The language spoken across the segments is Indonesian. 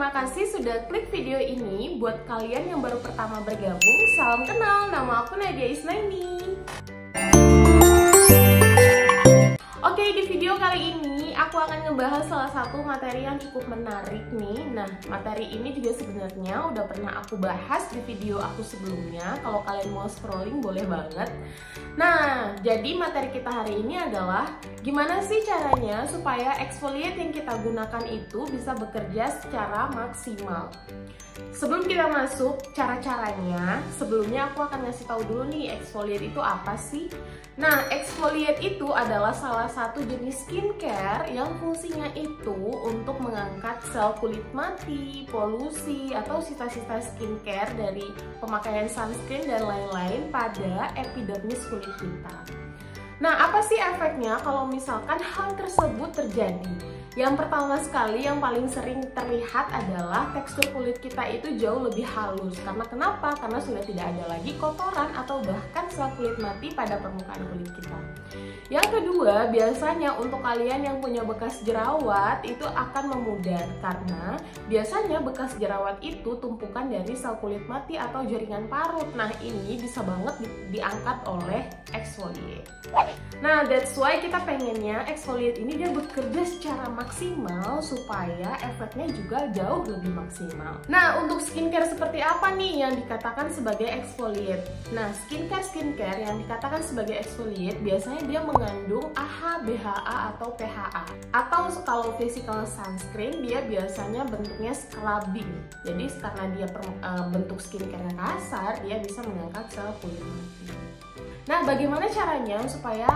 terima kasih sudah klik video ini. Buat kalian yang baru pertama bergabung, salam kenal, nama aku Nadia Isnaini. Oke, di video kali ini aku akan ngebahas salah satu materi yang cukup menarik nih. Nah, materi ini juga sebenarnya udah pernah aku bahas di video aku sebelumnya. Kalau kalian mau scrolling boleh banget. Nah, jadi materi kita hari ini adalah gimana sih caranya supaya exfoliate yang kita gunakan itu bisa bekerja secara maksimal. Sebelum kita masuk cara-caranya, sebelumnya aku akan ngasih tahu dulu nih exfoliate itu apa sih. Nah, exfoliate itu adalah salah satu jenis skincare yang fungsinya itu untuk mengangkat sel kulit mati, polusi, atau sisa-sisa skincare dari pemakaian sunscreen dan lain-lain pada epidermis kulit kita. Nah, apa sih efeknya kalau misalkan hal tersebut terjadi? Yang pertama sekali yang paling sering terlihat adalah tekstur kulit kita itu jauh lebih halus. Karena kenapa? Karena sudah tidak ada lagi kotoran atau bahkan sel kulit mati pada permukaan kulit kita. Yang kedua, biasanya untuk kalian yang punya bekas jerawat itu akan memudar karena biasanya bekas jerawat itu tumpukan dari sel kulit mati atau jaringan parut. Nah, ini bisa banget diangkat oleh exfoliate. Nah, that's why kita pengennya exfoliate ini dia bekerja secara maksimal supaya efeknya juga jauh lebih maksimal. Nah, untuk skincare seperti apa nih yang dikatakan sebagai exfoliate? Nah, skincare yang dikatakan sebagai exfoliate biasanya dia mengandung AHA, BHA, atau PHA. Atau kalau physical sunscreen dia biasanya bentuknya scrubbing. Jadi karena dia bentuk skincare-nya kasar, dia bisa mengangkat sel kulit mati. Nah, bagaimana caranya supaya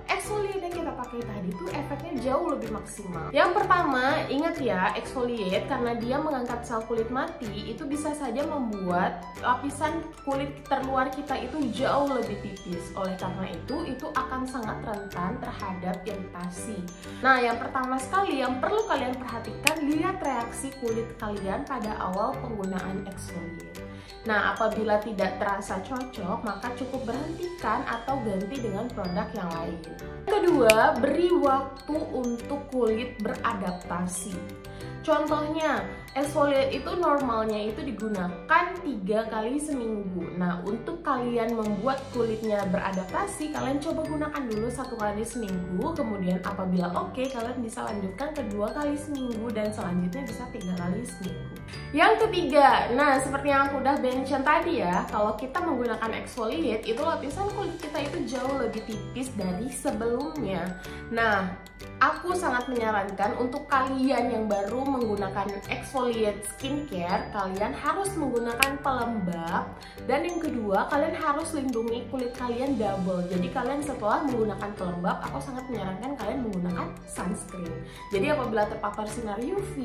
exfoliate yang kita pakai tadi itu efeknya jauh lebih maksimal? Yang pertama, ingat ya, exfoliate karena dia mengangkat sel kulit mati itu bisa saja membuat lapisan kulit terluar kita itu jauh lebih tipis. Oleh karena itu akan sangat rentan terhadap iritasi. Nah, yang pertama sekali yang perlu kalian perhatikan, lihat reaksi kulit kalian pada awal penggunaan exfoliate. Nah, apabila tidak terasa cocok, maka cukup berhentikan atau ganti dengan produk yang lain. Kedua, beri waktu untuk kulit beradaptasi. Contohnya, exfoliate itu normalnya itu digunakan 3 kali seminggu. Nah, untuk kalian membuat kulitnya beradaptasi, kalian coba gunakan dulu 1 kali seminggu. Kemudian apabila oke, kalian bisa lanjutkan ke 2 kali seminggu dan selanjutnya bisa 3 kali seminggu. Yang ketiga, nah seperti yang aku udah mention tadi ya, kalau kita menggunakan exfoliate itu lapisan kulit kita itu jauh lebih tipis dari sebelumnya. Nah, aku sangat menyarankan untuk kalian yang baru menggunakan exfoliate skincare, kalian harus menggunakan pelembab. Dan yang kedua, kalian harus lindungi kulit kalian double. Jadi kalian setelah menggunakan pelembab, aku sangat menyarankan kalian menggunakan sunscreen. Jadi apabila terpapar sinar UV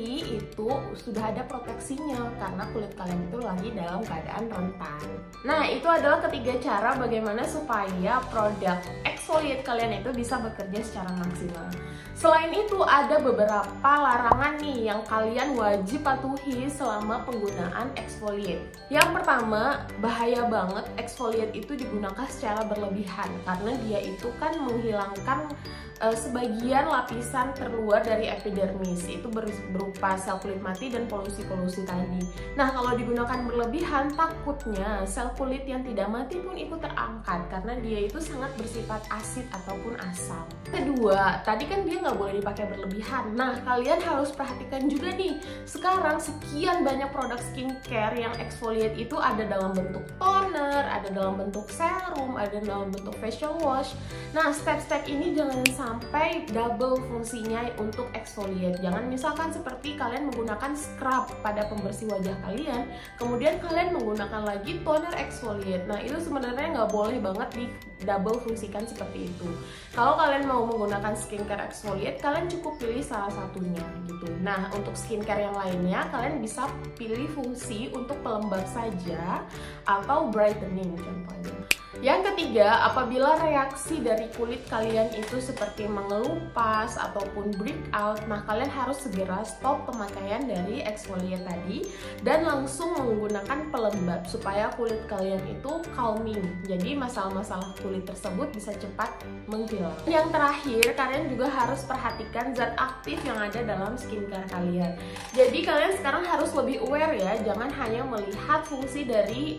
itu sudah ada proteksinya karena kulit kalian itu lagi dalam keadaan rentan. Nah, itu adalah ketiga cara bagaimana supaya produk exfoliate kalian itu bisa bekerja secara maksimal. Selain itu ada beberapa larangan nih yang kalian wajib patuhi selama penggunaan exfoliate. Yang pertama, bahaya banget exfoliate itu digunakan secara berlebihan karena dia itu kan menghilangkan sebagian lapisan terluar dari epidermis, itu berupa sel kulit mati dan polusi-polusi tadi. Nah, kalau digunakan berlebihan, takutnya sel kulit yang tidak mati pun ikut terangkat karena dia itu sangat bersifat asid ataupun asam. Kedua, tadi kan dia nggak boleh dipakai berlebihan. Nah, kalian harus perhatikan juga nih, sekarang sekian banyak produk skincare yang exfoliate itu ada dalam bentuk toner, ada dalam bentuk serum, ada dalam bentuk facial wash. Nah, step-step ini jangan sampai double fungsinya untuk exfoliate. Jangan misalkan seperti kalian menggunakan scrub pada pembersih wajah kalian, kemudian kalian menggunakan lagi toner exfoliate. Nah, itu sebenarnya nggak boleh banget di double fungsikan seperti itu. Kalau kalian mau menggunakan skincare exfoliate, kalian cukup pilih salah satunya gitu. Nah, untuk skincare yang lainnya, kalian bisa pilih fungsi untuk pelembab saja atau brightening contohnya. Yang ketiga, apabila reaksi dari kulit kalian itu seperti mengelupas ataupun breakout, nah kalian harus segera stop pemakaian dari exfoliate tadi dan langsung menggunakan pelembab supaya kulit kalian itu calming. Jadi masalah-masalah kulit tersebut bisa cepat menghilang. Yang terakhir, kalian juga harus perhatikan zat aktif yang ada dalam skincare kalian. Jadi kalian sekarang harus lebih aware ya, jangan hanya melihat fungsi dari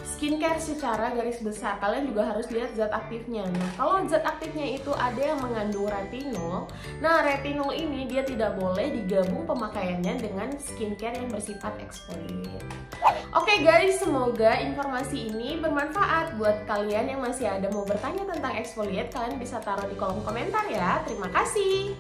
skincare secara garis besar, kalian juga harus lihat zat aktifnya. Nah, kalau zat aktifnya itu ada yang mengandung retinol, nah retinol ini dia tidak boleh digabung pemakaiannya dengan skincare yang bersifat exfoliate. Oke guys, semoga informasi ini bermanfaat buat kalian yang masih ada mau bertanya tentang exfoliate, kalian bisa taruh di kolom komentar ya. Terima kasih.